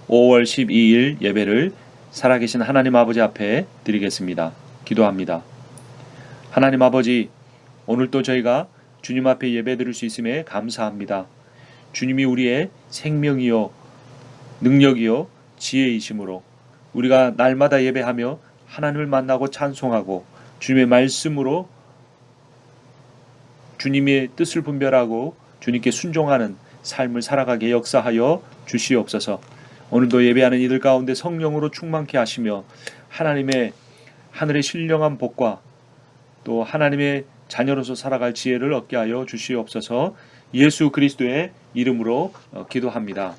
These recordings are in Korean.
5월 12일 예배를 살아계신 하나님 아버지 앞에 드리겠습니다. 기도합니다. 하나님 아버지, 오늘도 저희가 주님 앞에 예배 드릴 수 있음에 감사합니다. 주님이 우리의 생명이요 능력이요 지혜이심으로 우리가 날마다 예배하며 하나님을 만나고 찬송하고 주님의 말씀으로 주님의 뜻을 분별하고 주님께 순종하는 삶을 살아가게 역사하여 주시옵소서. 오늘도 예배하는 이들 가운데 성령으로 충만케 하시며 하나님의 하늘의 신령한 복과 또 하나님의 자녀로서 살아갈 지혜를 얻게 하여 주시옵소서. 예수 그리스도의 이름으로 기도합니다.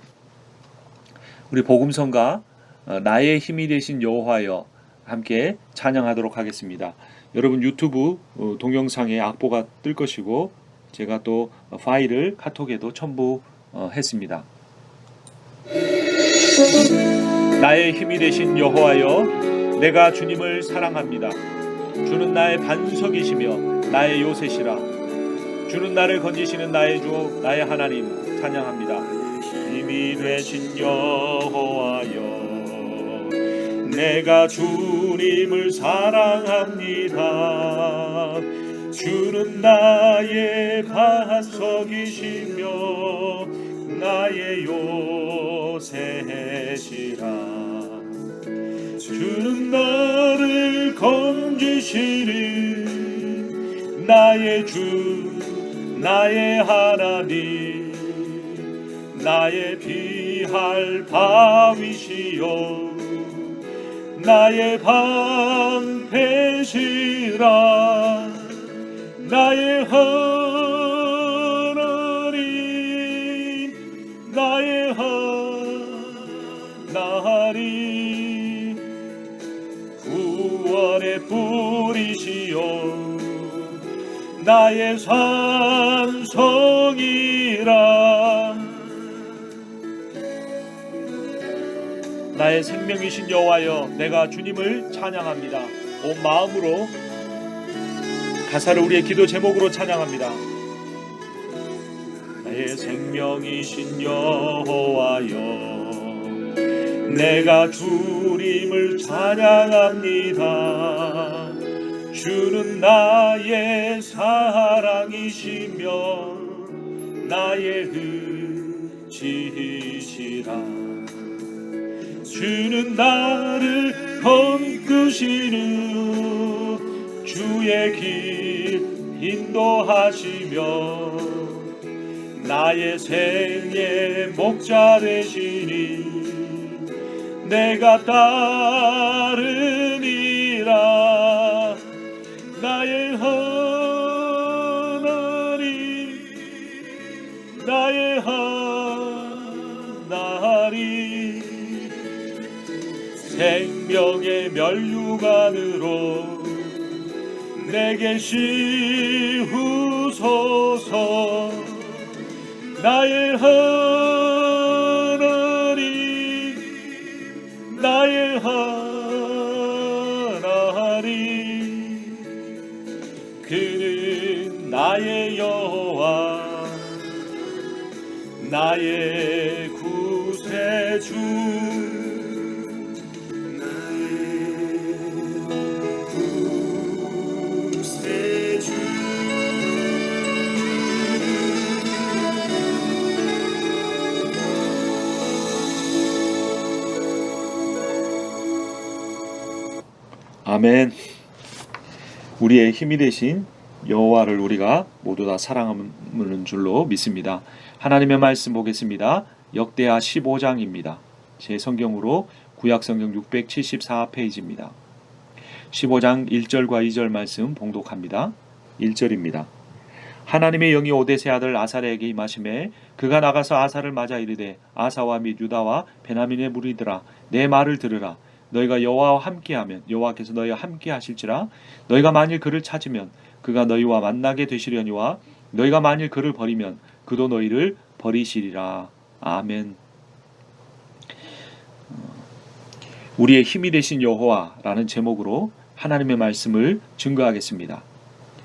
우리 복음성가 나의 힘이 되신 여호와여 함께 찬양하도록 하겠습니다. 여러분 유튜브 동영상에 악보가 뜰 것이고 제가 또 파일을 카톡에도 첨부했습니다. 나의 힘이 되신 여호와여, 내가 주님을 사랑합니다. 주는 나의 반석이시며 나의 요새시라. 주는 나를 건지시는 나의 주 나의 하나님 찬양합니다. 힘이 되신 여호와여, 내가 주님을 사랑합니다. 주는 나의 반석이시며 나의 요새시라. 주는 나를 건지시는 나의 주 나의 하나님, 나의 피할 바위시여 나의 방패시라. 나의 하나님, 나의 하나님, 구원의 뿌리시여 나의 산성이라. 나의 생명이신 여호와여, 내가 주님을 찬양합니다. 온 마음으로 가사를 우리의 기도 제목으로 찬양합니다. 나의 생명이신 여호와여, 내가 주님을 찬양합니다. 주는 나의 사랑이시며 나의 의지시라. 주는 나를 건끄시는 주의 길 인도하시며 나의 생의 목자 되시니 내가 따르니라. 나의 하나님, 나의 하나님, 생명의 면류관으로 내게 씌우소서. 나의 하나님, 나의 하나님, 그는 나의 여호와 나의 구세주. 아멘. 우리의 힘이 되신 여호와를 우리가 모두 다 사랑하는 줄로 믿습니다. 하나님의 말씀 보겠습니다. 역대하 15장입니다. 제 성경으로 구약성경 674페이지입니다. 15장 1절과 2절 말씀 봉독합니다. 1절입니다. 하나님의 영이 오데세 아들 아사랴에게 임하시매 그가 나가서 아사를 맞아 이르되 아사와 및 유다와 베냐민의 무리들아, 내 말을 들으라. 너희가 여호와와 함께하면 여호와께서 너희와 함께하실지라. 너희가 만일 그를 찾으면 그가 너희와 만나게 되시려니와 너희가 만일 그를 버리면 그도 너희를 버리시리라. 아멘. 우리의 힘이 되신 여호와라는 제목으로 하나님의 말씀을 증거하겠습니다.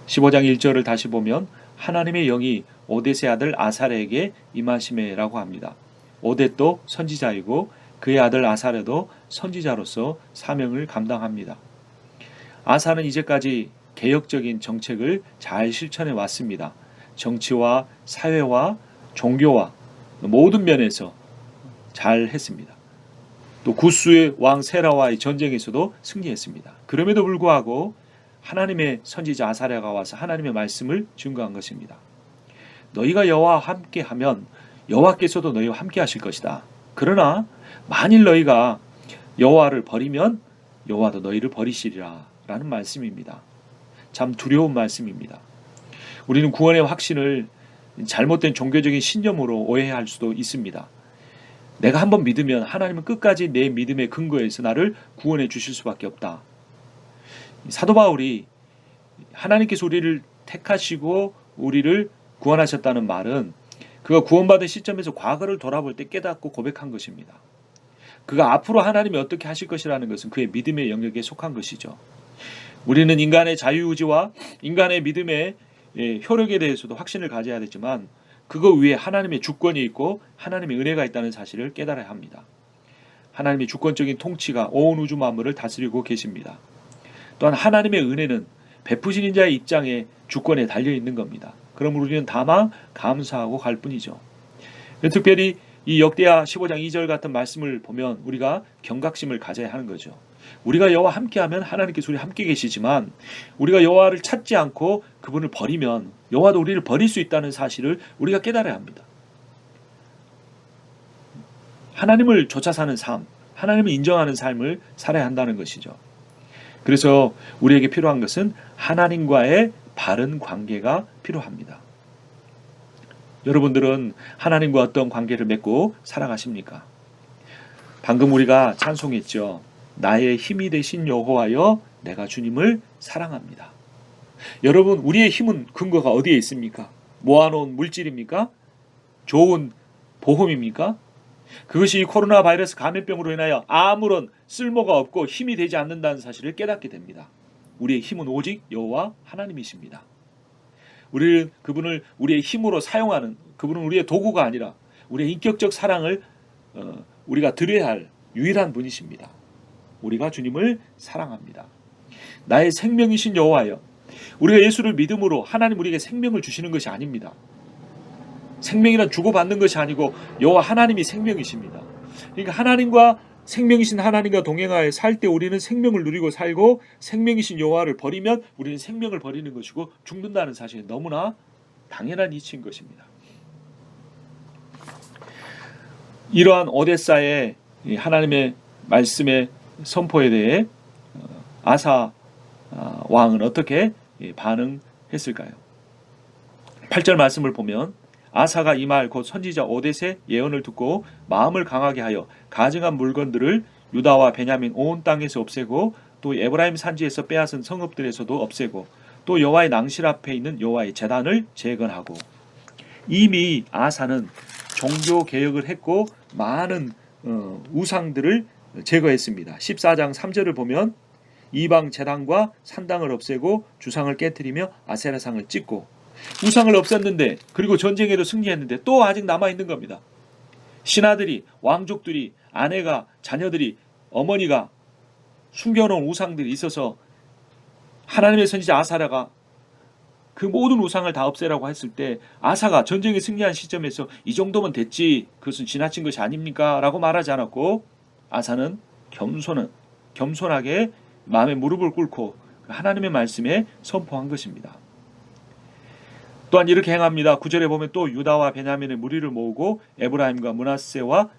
15장 1절을 다시 보면 하나님의 영이 오뎃의 아들 아사랴에게 임하시매라고 합니다. 오뎃도 선지자이고 그의 아들 아사랴도 선지자로서 사명을 감당합니다. 아사는 이제까지 개혁적인 정책을 잘 실천해 왔습니다. 정치와 사회와 종교와 모든 면에서 잘 했습니다. 또 구스의 왕 세라와의 전쟁에서도 승리했습니다. 그럼에도 불구하고 하나님의 선지자 아사랴가 와서 하나님의 말씀을 증거한 것입니다. 너희가 여호와와 함께하면 여호와께서도 너희와 함께 하실 것이다. 그러나 만일 너희가 여호와를 버리면 여호와도 너희를 버리시리라 라는 말씀입니다. 참 두려운 말씀입니다. 우리는 구원의 확신을 잘못된 종교적인 신념으로 오해할 수도 있습니다. 내가 한번 믿으면 하나님은 끝까지 내 믿음의 근거에서 나를 구원해 주실 수밖에 없다. 사도 바울이 하나님께서 우리를 택하시고 우리를 구원하셨다는 말은 그가 구원받은 시점에서 과거를 돌아볼 때 깨닫고 고백한 것입니다. 그가 앞으로 하나님이 어떻게 하실 것이라는 것은 그의 믿음의 영역에 속한 것이죠. 우리는 인간의 자유의지와 인간의 믿음의 효력에 대해서도 확신을 가져야 되지만 그거 위에 하나님의 주권이 있고 하나님의 은혜가 있다는 사실을 깨달아야 합니다. 하나님의 주권적인 통치가 온 우주 만물을 다스리고 계십니다. 또한 하나님의 은혜는 베푸시는 자의 입장에 주권에 달려있는 겁니다. 그럼 우리는 다만 감사하고 갈 뿐이죠. 특별히 이 역대하 15장 2절 같은 말씀을 보면 우리가 경각심을 가져야 하는 거죠. 우리가 여호와 함께하면 하나님께서 우리 함께 계시지만 우리가 여호와를 찾지 않고 그분을 버리면 여호와도 우리를 버릴 수 있다는 사실을 우리가 깨달아야 합니다. 하나님을 쫓아 사는 삶, 하나님을 인정하는 삶을 살아야 한다는 것이죠. 그래서 우리에게 필요한 것은 하나님과의 바른 관계가 필요합니다. 여러분들은 하나님과 어떤 관계를 맺고 살아가십니까? 방금 우리가 찬송했죠. 나의 힘이 되신 여호와여 내가 주님을 사랑합니다. 여러분, 우리의 힘은 근거가 어디에 있습니까? 모아놓은 물질입니까? 좋은 보험입니까? 그것이 코로나 바이러스 감염병으로 인하여 아무런 쓸모가 없고 힘이 되지 않는다는 사실을 깨닫게 됩니다. 우리의 힘은 오직 여호와 하나님이십니다. 우리는 그분을 우리의 힘으로 사용하는, 그분은 우리의 도구가 아니라 우리의 인격적 사랑을 우리가 드려야 할 유일한 분이십니다. 우리가 주님을 사랑합니다. 나의 생명이신 여호와여, 우리가 예수를 믿음으로 하나님 우리에게 생명을 주시는 것이 아닙니다. 생명이란 주고받는 것이 아니고 여호와 하나님이 생명이십니다. 그러니까 하나님과 생명이신 하나님과 동행하여 살 때 우리는 생명을 누리고 살고, 생명이신 여호와를 버리면 우리는 생명을 버리는 것이고 죽는다는 사실이 너무나 당연한 이치인 것입니다. 이러한 오데사의 하나님의 말씀의 선포에 대해 아사 왕은 어떻게 반응했을까요? 8절 말씀을 보면 아사가 이 말 곧 선지자 오뎃의 예언을 듣고 마음을 강하게 하여 가증한 물건들을 유다와 베냐민 온 땅에서 없애고 또 에브라임 산지에서 빼앗은 성읍들에서도 없애고 또 여호와의 낭실 앞에 있는 여호와의 제단을 재건하고, 이미 아사는 종교 개혁을 했고 많은 우상들을 제거했습니다. 14장 3절을 보면 이방 제단과 산당을 없애고 주상을 깨뜨리며 아세라상을 찍고, 우상을 없앴는데 그리고 전쟁에도 승리했는데 또 아직 남아있는 겁니다. 신하들이, 왕족들이, 아내가, 자녀들이, 어머니가 숨겨놓은 우상들이 있어서 하나님의 선지자 아사랴가 그 모든 우상을 다 없애라고 했을 때 아사가 전쟁에 승리한 시점에서 이 정도면 됐지, 그것은 지나친 것이 아닙니까? 라고 말하지 않았고 아사는 겸손하게 마음에 무릎을 꿇고 하나님의 말씀에 선포한 것입니다. 또한 이렇게 행합니다. 9절에 보면 또 유다와 베냐민의 무리를 모으고 에브라임과 므낫세와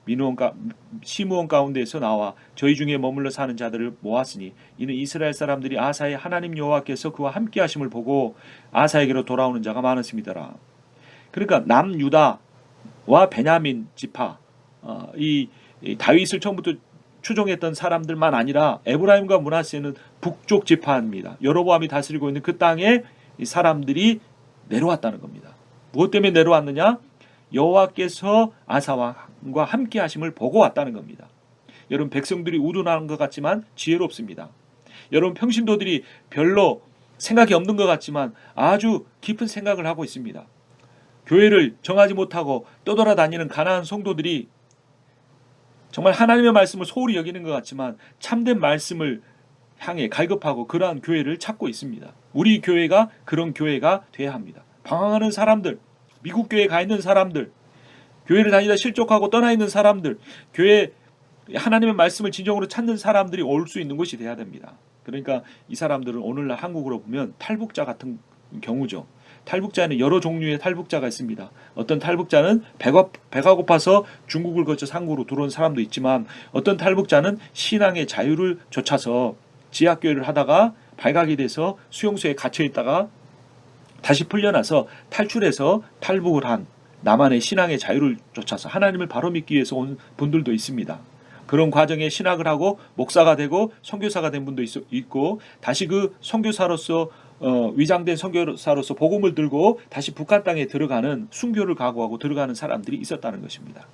시므온 가운데에서 나와 저희 중에 머물러 사는 자들을 모았으니 이는 이스라엘 사람들이 아사의 하나님 여호와께서 그와 함께 하심을 보고 아사에게로 돌아오는 자가 많았습니다. 그러니까 남유다와 베냐민 지파, 이 다윗을 처음부터 추종했던 사람들만 아니라 에브라임과 므낫세는 북쪽 지파입니다. 여로보암이 다스리고 있는 그 땅에 이 사람들이 내려왔다는 겁니다. 무엇 때문에 내려왔느냐? 여호와께서 아사왕과 함께 하심을 보고 왔다는 겁니다. 여러분, 백성들이 우둔한 것 같지만 지혜롭습니다. 여러분, 평신도들이 별로 생각이 없는 것 같지만 아주 깊은 생각을 하고 있습니다. 교회를 정하지 못하고 떠돌아다니는 가난한 성도들이 정말 하나님의 말씀을 소홀히 여기는 것 같지만 참된 말씀을 향해 갈급하고 그러한 교회를 찾고 있습니다. 우리 교회가 그런 교회가 돼야 합니다. 방황하는 사람들, 미국 교회에 가 있는 사람들, 교회를 다니다 실족하고 떠나 있는 사람들, 교회 하나님의 말씀을 진정으로 찾는 사람들이 올 수 있는 곳이 돼야 됩니다. 그러니까 이 사람들은 오늘날 한국으로 보면 탈북자 같은 경우죠. 탈북자에는 여러 종류의 탈북자가 있습니다. 어떤 탈북자는 배가 고파서 중국을 거쳐 한국으로 들어온 사람도 있지만 어떤 탈북자는 신앙의 자유를 좇아서 지하교회를 하다가 발각이 돼서 수용소에 갇혀 있다가 다시 풀려나서 탈출해서 탈북을 한 나만의 신앙의 자유를 쫓아서 하나님을 바로 믿기 위해서 온 분들도 있습니다. 그런 과정에 신학을 하고 목사가 되고 선교사가 된 분도 있고 다시 그 선교사로서 위장된 선교사로서 복음을 들고 다시 북한 땅에 들어가는 순교를 각오하고 들어가는 사람들이 있었다는 것입니다.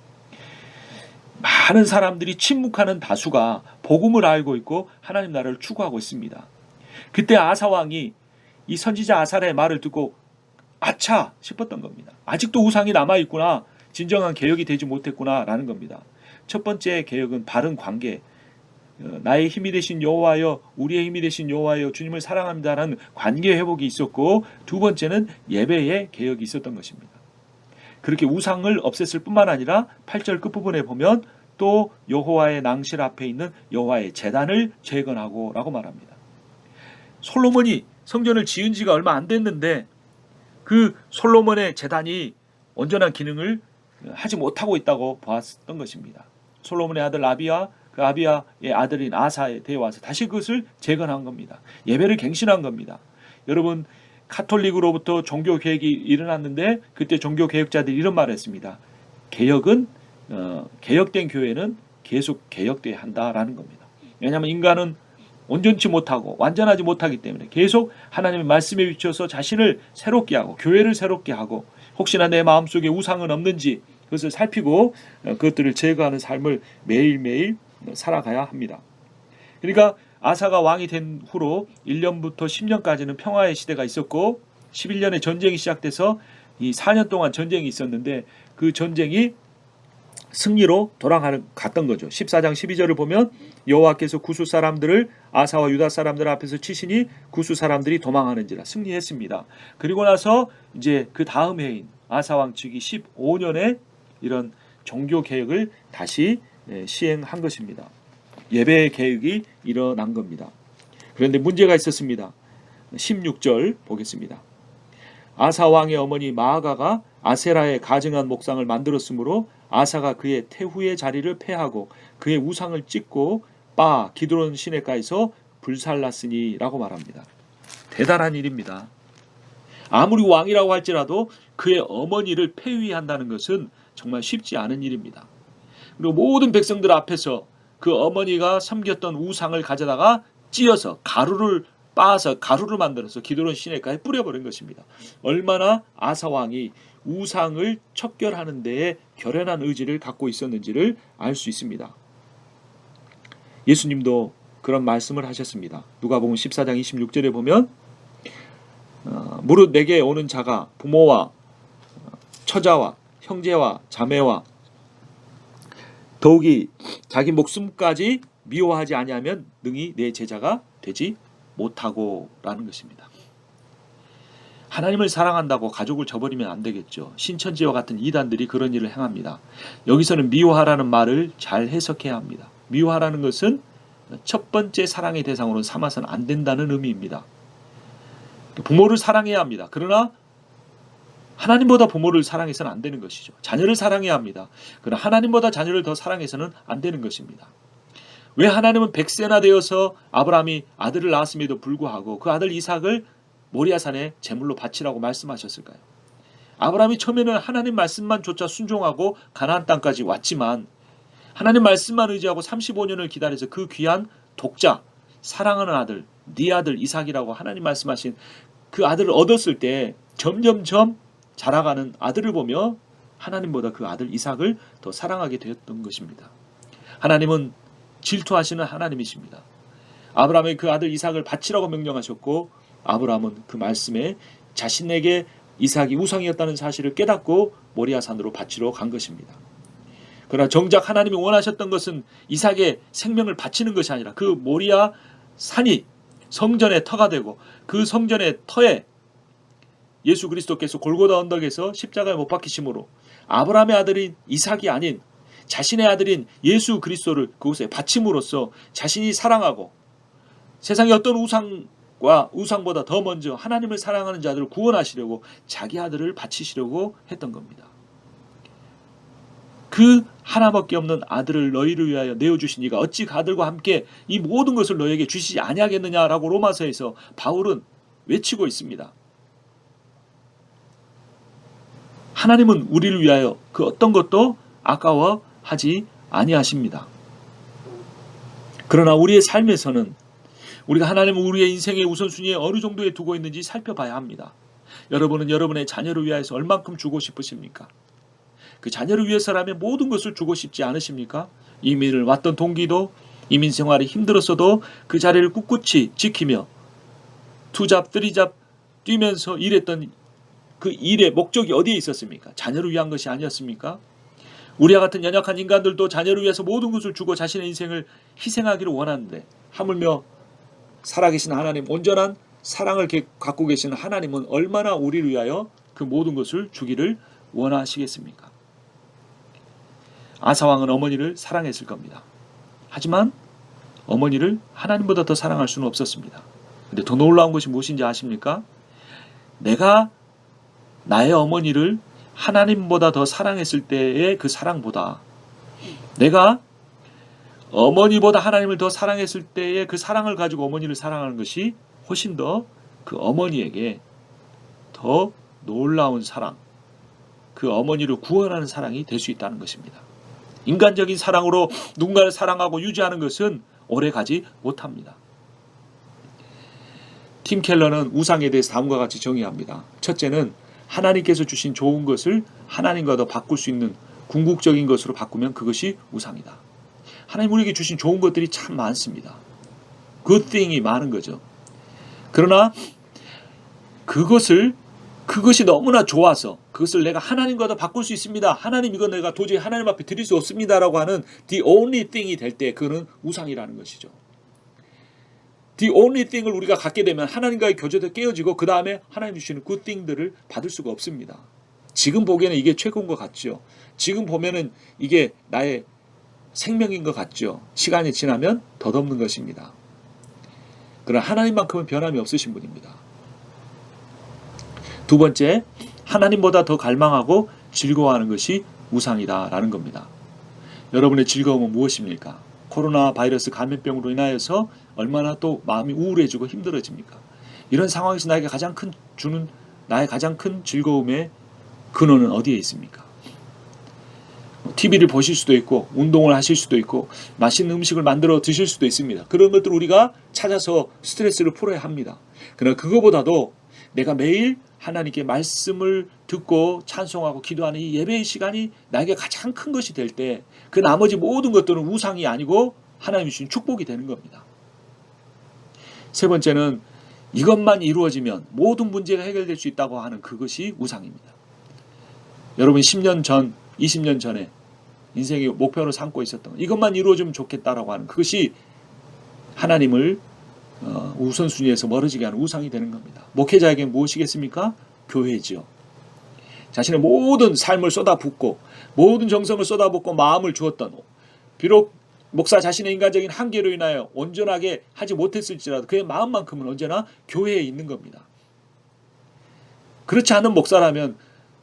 많은 사람들이 침묵하는 다수가 복음을 알고 있고 하나님 나라를 추구하고 있습니다. 그때 아사 왕이 이 선지자 아사랴의 말을 듣고 아차 싶었던 겁니다. 아직도 우상이 남아있구나. 진정한 개혁이 되지 못했구나라는 겁니다. 첫 번째 개혁은 바른 관계, 나의 힘이 되신 여호와여, 우리의 힘이 되신 여호와여, 주님을 사랑합니다라는 관계 회복이 있었고, 두 번째는 예배의 개혁이 있었던 것입니다. 그렇게 우상을 없앴을 뿐만 아니라 8절 끝부분에 보면 또 여호와의 낭실 앞에 있는 여호와의 제단을 재건하고 라고 말합니다. 솔로몬이 성전을 지은 지가 얼마 안 됐는데 그 솔로몬의 제단이 온전한 기능을 하지 못하고 있다고 보았던 것입니다. 솔로몬의 아들 아비야, 그 아비야의 아들인 아사에 대해와서 다시 그것을 재건한 겁니다. 예배를 갱신한 겁니다. 여러분, 카톨릭으로부터 종교개혁이 일어났는데 그때 종교개혁자들이 이런 말을 했습니다. 개혁은 개혁된 교회는 계속 개혁돼야 한다라는 겁니다. 왜냐하면 인간은 온전치 못하고 완전하지 못하기 때문에 계속 하나님의 말씀에 비춰서 자신을 새롭게 하고 교회를 새롭게 하고 혹시나 내 마음속에 우상은 없는지 그것을 살피고 그것들을 제거하는 삶을 매일매일 살아가야 합니다. 그러니까 아사가 왕이 된 후로 1년부터 10년까지는 평화의 시대가 있었고 11년에 전쟁이 시작돼서 이 4년 동안 전쟁이 있었는데 그 전쟁이 승리로 돌아갔던 거죠. 14장 12절을 보면 여호와께서 구수 사람들을 아사와 유다 사람들 앞에서 치시니 구수 사람들이 도망하는지라 승리했습니다. 그리고 나서 이제 그 다음 해인 아사 왕측이 15년에 이런 종교 개혁을 다시 시행한 것입니다. 예배 개혁이 일어난 겁니다. 그런데 문제가 있었습니다. 16절 보겠습니다. 아사 왕의 어머니 마아가가 아세라의 가증한 목상을 만들었으므로 아사가 그의 태후의 자리를 폐하고 그의 우상을 찢고 기드론 시내가에서 불살랐으니 라고 말합니다. 대단한 일입니다. 아무리 왕이라고 할지라도 그의 어머니를 폐위한다는 것은 정말 쉽지 않은 일입니다. 그리고 모든 백성들 앞에서 그 어머니가 섬겼던 우상을 가져다가 찧어서 가루를 빻아서 가루를 만들어서 기드론 시내가에 뿌려버린 것입니다. 얼마나 아사 왕이 우상을 척결하는 데에 결연한 의지를 갖고 있었는지를 알 수 있습니다. 예수님도 그런 말씀을 하셨습니다. 누가복음 14장 26절에 보면 무릇 내게 오는 자가 부모와 처자와 형제와 자매와 더욱이 자기 목숨까지 미워하지 아니하면 능히 내 제자가 되지 못하고 라는 것입니다. 하나님을 사랑한다고 가족을 저버리면 안 되겠죠. 신천지와 같은 이단들이 그런 일을 행합니다. 여기서는 미워하라는 말을 잘 해석해야 합니다. 미워하라는 것은 첫 번째 사랑의 대상으로 삼아서는 안 된다는 의미입니다. 부모를 사랑해야 합니다. 그러나 하나님보다 부모를 사랑해서는 안 되는 것이죠. 자녀를 사랑해야 합니다. 그러나 하나님보다 자녀를 더 사랑해서는 안 되는 것입니다. 왜 하나님은 100세나 되어서 아브라함이 아들을 낳았음에도 불구하고 그 아들 이삭을 모리아산에 제물로 바치라고 말씀하셨을까요? 아브라함이 처음에는 하나님 말씀만 조차 순종하고 가나안 땅까지 왔지만 하나님 말씀만 의지하고 35년을 기다려서 그 귀한 독자, 사랑하는 아들, 네 아들 이삭이라고 하나님 말씀하신 그 아들을 얻었을 때 점점점 자라가는 아들을 보며 하나님보다 그 아들 이삭을 더 사랑하게 되었던 것입니다. 하나님은 질투하시는 하나님이십니다. 아브라함의 그 아들 이삭을 바치라고 명령하셨고 아브라함은 그 말씀에 자신에게 이삭이 우상이었다는 사실을 깨닫고 모리아산으로 바치러 간 것입니다. 그러나 정작 하나님이 원하셨던 것은 이삭의 생명을 바치는 것이 아니라 그 모리아 산이 성전의 터가 되고 그 성전의 터에 예수 그리스도께서 골고다 언덕에서 십자가에 못 박히심으로 아브라함의 아들인 이삭이 아닌 자신의 아들인 예수 그리스도를 그곳에 바침으로써 자신이 사랑하고 세상의 어떤 우상보다 더 먼저 하나님을 사랑하는 자들을 구원하시려고 자기 아들을 바치시려고 했던 겁니다. 그 하나밖에 없는 아들을 너희를 위하여 내어주신 이가 어찌 그 아들과 함께 이 모든 것을 너희에게 주시지 아니하겠느냐라고 로마서에서 바울은 외치고 있습니다. 하나님은 우리를 위하여 그 어떤 것도 아까워하지 아니하십니다. 그러나 우리의 삶에서는 우리가 하나님을 우리의 인생의 우선순위에 어느 정도에 두고 있는지 살펴봐야 합니다. 여러분은 여러분의 자녀를 위하여서 얼만큼 주고 싶으십니까? 그 자녀를 위해서라면 모든 것을 주고 싶지 않으십니까? 이민을 왔던 동기도 이민 생활이 힘들었어도 그 자리를 꿋꿋이 지키며 투잡, 쓰리잡 뛰면서 일했던 그 일의 목적이 어디에 있었습니까? 자녀를 위한 것이 아니었습니까? 우리와 같은 연약한 인간들도 자녀를 위해서 모든 것을 주고 자신의 인생을 희생하기를 원하는데 하물며 살아계신 하나님, 온전한 사랑을 갖고 계시는 하나님은 얼마나 우리를 위하여 그 모든 것을 주기를 원하시겠습니까? 아사왕은 어머니를 사랑했을 겁니다. 하지만 어머니를 하나님보다 더 사랑할 수는 없었습니다. 근데 더 놀라운 것이 무엇인지 아십니까? 내가 나의 어머니를 하나님보다 더 사랑했을 때의 그 사랑보다 내가 어머니보다 하나님을 더 사랑했을 때의 그 사랑을 가지고 어머니를 사랑하는 것이 훨씬 더 그 어머니에게 더 놀라운 사랑, 그 어머니를 구원하는 사랑이 될 수 있다는 것입니다. 인간적인 사랑으로 누군가를 사랑하고 유지하는 것은 오래가지 못합니다. 팀 켈러는 우상에 대해서 다음과 같이 정의합니다. 첫째는 하나님께서 주신 좋은 것을 하나님과 더 바꿀 수 있는 궁극적인 것으로 바꾸면 그것이 우상이다. 하나님 우리에게 주신 좋은 것들이 참 많습니다. good thing이 많은 거죠. 그러나 그것이 너무나 좋아서 그것을 내가 하나님과 더 바꿀 수 있습니다. 하나님 이건 내가 도저히 하나님 앞에 드릴 수 없습니다라고 하는 the only thing이 될 때 그거는 우상이라는 것이죠. The only thing을 우리가 갖게 되면 하나님과의 교제도 깨어지고 그 다음에 하나님 주시는 good thing들을 받을 수가 없습니다. 지금 보기에는 이게 최고인 것 같죠. 지금 보면은 이게 나의 생명인 것 같죠. 시간이 지나면 덧없는 것입니다. 그러나 하나님만큼은 변함이 없으신 분입니다. 두 번째, 하나님보다 더 갈망하고 즐거워하는 것이 우상이다라는 겁니다. 여러분의 즐거움은 무엇입니까? 코로나 바이러스 감염병으로 인하여서 얼마나 또 마음이 우울해지고 힘들어집니까? 이런 상황에서 나의 가장 큰 즐거움의 근원은 어디에 있습니까? TV를 보실 수도 있고 운동을 하실 수도 있고 맛있는 음식을 만들어 드실 수도 있습니다. 그런 것들을 우리가 찾아서 스트레스를 풀어야 합니다. 그러나 그거보다도 내가 매일 하나님께 말씀을 듣고 찬송하고 기도하는 이 예배의 시간이 나에게 가장 큰 것이 될 때 그 나머지 모든 것들은 우상이 아니고 하나님이 주신 축복이 되는 겁니다. 세 번째는 이것만 이루어지면 모든 문제가 해결될 수 있다고 하는 그것이 우상입니다. 여러분 10년 전, 20년 전에 인생의 목표로 삼고 있었던 이것만 이루어지면 좋겠다라고 하는 그것이 하나님을 우선순위에서 멀어지게 하는 우상이 되는 겁니다. 목회자에게 무엇이겠습니까? 교회지요. 자신의 모든 삶을 쏟아붓고 모든 정성을 쏟아붓고 마음을 주었던 비록 목사 자신의 인간적인 한계로 인하여 온전하게 하지 못했을지라도 그의 마음만큼은 언제나 교회에 있는 겁니다. 그렇지 않은 목사라면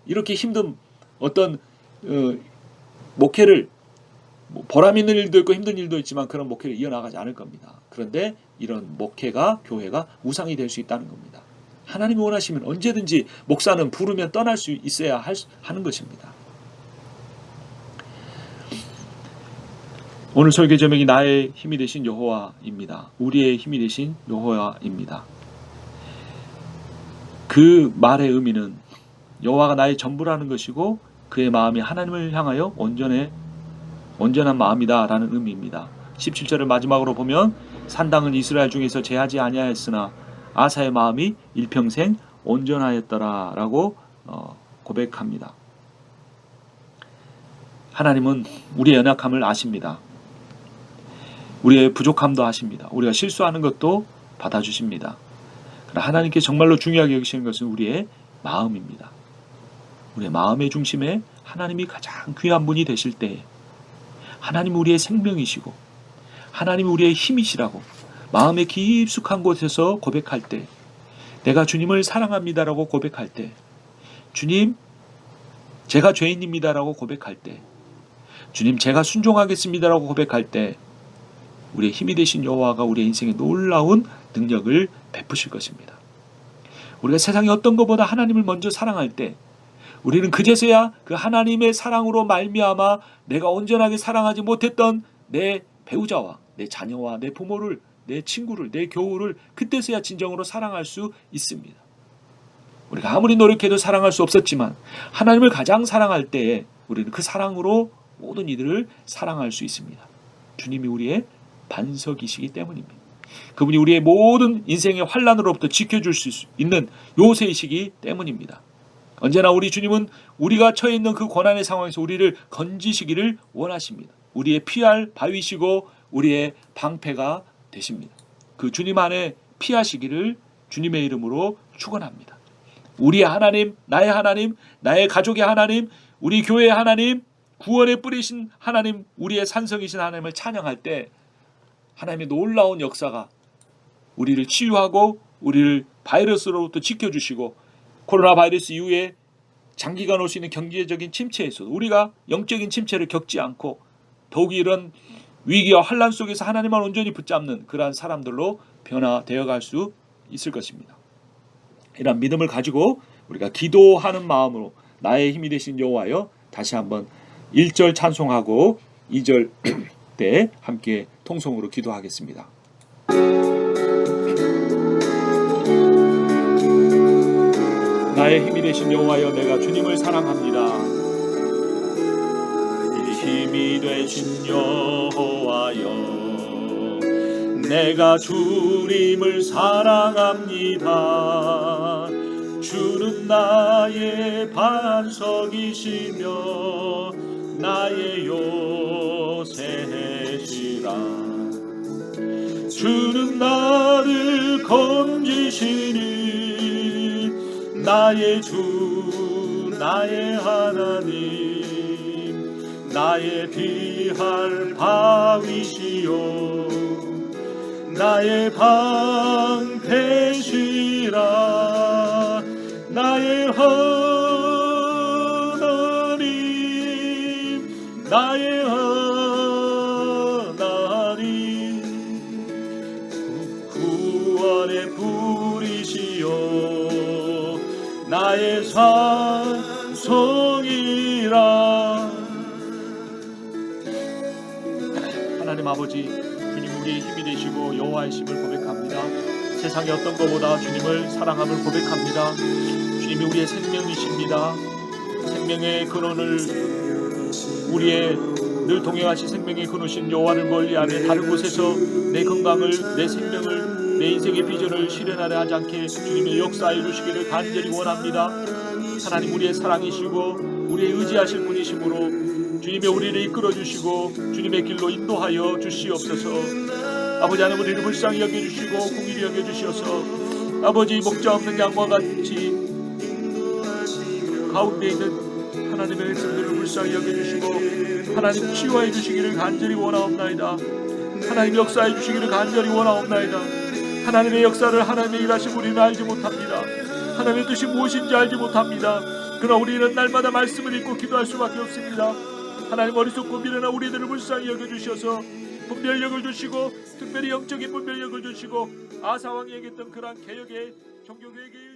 이렇게 힘든 어떤 목회를 보람 있는 일도 있고 힘든 일도 있지만 그런 목회를 이어나가지 않을 겁니다. 그런데 이런 목회가 교회가 우상이 될 수 있다는 겁니다. 하나님이 원하시면 언제든지 목사는 부르면 떠날 수 있어야 하는 것입니다. 오늘 설교 제목이 나의 힘이 되신 여호와입니다. 우리의 힘이 되신 여호와입니다. 그 말의 의미는 여호와가 나의 전부라는 것이고 그의 마음이 하나님을 향하여 온전한 마음이다 라는 의미입니다. 17절을 마지막으로 보면 산당은 이스라엘 중에서 제하지 아니하였으나 아사의 마음이 일평생 온전하였더라 라고 고백합니다. 하나님은 우리의 연약함을 아십니다. 우리의 부족함도 아십니다. 우리가 실수하는 것도 받아주십니다. 그러나 하나님께 정말로 중요하게 여기시는 것은 우리의 마음입니다. 우리의 마음의 중심에 하나님이 가장 귀한 분이 되실 때, 하나님 우리의 생명이시고 하나님 우리의 힘이시라고 마음의 깊숙한 곳에서 고백할 때, 내가 주님을 사랑합니다라고 고백할 때, 주님 제가 죄인입니다라고 고백할 때, 주님 제가 순종하겠습니다라고 고백할 때, 우리의 힘이 되신 여호와가 우리의 인생에 놀라운 능력을 베푸실 것입니다. 우리가 세상의 어떤 것보다 하나님을 먼저 사랑할 때, 우리는 그제서야 그 하나님의 사랑으로 말미암아 내가 온전하게 사랑하지 못했던 내 배우자와 내 자녀와 내 부모를, 내 친구를, 내 교우를 그때서야 진정으로 사랑할 수 있습니다. 우리가 아무리 노력해도 사랑할 수 없었지만 하나님을 가장 사랑할 때에 우리는 그 사랑으로 모든 이들을 사랑할 수 있습니다. 주님이 우리의 반석이시기 때문입니다. 그분이 우리의 모든 인생의 환난으로부터 지켜줄 수 있는 요새이시기 때문입니다. 언제나 우리 주님은 우리가 처해 있는 그 고난의 상황에서 우리를 건지시기를 원하십니다. 우리의 피할 바위시고 우리의 방패가 되십니다. 그 주님 안에 피하시기를 주님의 이름으로 축원합니다. 우리의 하나님, 나의 가족의 하나님, 우리 교회의 하나님, 구원의 뿌리신 하나님, 우리의 산성이신 하나님을 찬양할 때 하나님의 놀라운 역사가 우리를 치유하고 우리를 바이러스로부터 지켜주시고, 코로나 바이러스 이후에 장기간 올 수 있는 경제적인 침체에서도 우리가 영적인 침체를 겪지 않고 더욱이 이런 위기와 환난 속에서 하나님만 온전히 붙잡는 그러한 사람들로 변화되어 갈 수 있을 것입니다. 이런 믿음을 가지고 우리가 기도하는 마음으로 나의 힘이 되신 여호와여, 다시 한번 1절 찬송하고 2절 때 함께 통성으로 기도하겠습니다. 나의 힘이 되신 여호와여, 내가 주님을 사랑합니다. 힘이 되신 여호와여, 내가 주님을 사랑합니다. 주는 나의 반석이시며 나의 요새시라. 주는 나를 건지시니 나의 주, 나의 하나님, 나의 피할 바위시요 나의 방패시라. 나의 하나님, 나의 하나님, 구원의 뿌리시요 나의 산성이라. 하나님 아버지, 주님 우리의 힘이 되시고 여호와이심을 고백합니다. 세상의 어떤 것보다 주님을 사랑함을 고백합니다. 주님이 우리의 생명이십니다. 생명의 근원을, 우리의 늘 동행하신 생명의 근원이신 여호와를 멀리하며 다른 곳에서 내 건강을, 내 생명을, 내 인생의 비전을 실현하려 하지 않게 주님의 역사해 주시기를 간절히 원합니다. 하나님 우리의 사랑이시고 우리의 의지하실 분이시므로 주님의 우리를 이끌어 주시고 주님의 길로 인도하여 주시옵소서. 아버지 하나님, 우리를 불쌍히 여겨주시고 공의를 여겨주시어서 아버지 목자 없는 양과 같이 가운데 있는 하나님의 백성들을 불쌍히 여겨주시고 하나님 치유해 주시기를 간절히 원하옵나이다. 하나님 역사해 주시기를 간절히 원하옵나이다. 하나님의 역사를, 하나님의 일하심 우리는 알지 못합니다. 하나님의 뜻이 무엇인지 알지 못합니다. 그러나 우리는 날마다 말씀을 읽고 기도할 수밖에 없습니다. 하나님 어리석고 미련한 우리들을 불쌍히 여겨주셔서 분별력을 주시고, 특별히 영적인 분별력을 주시고, 아사 왕이 얘기했던 그러한 개혁의 종교개혁의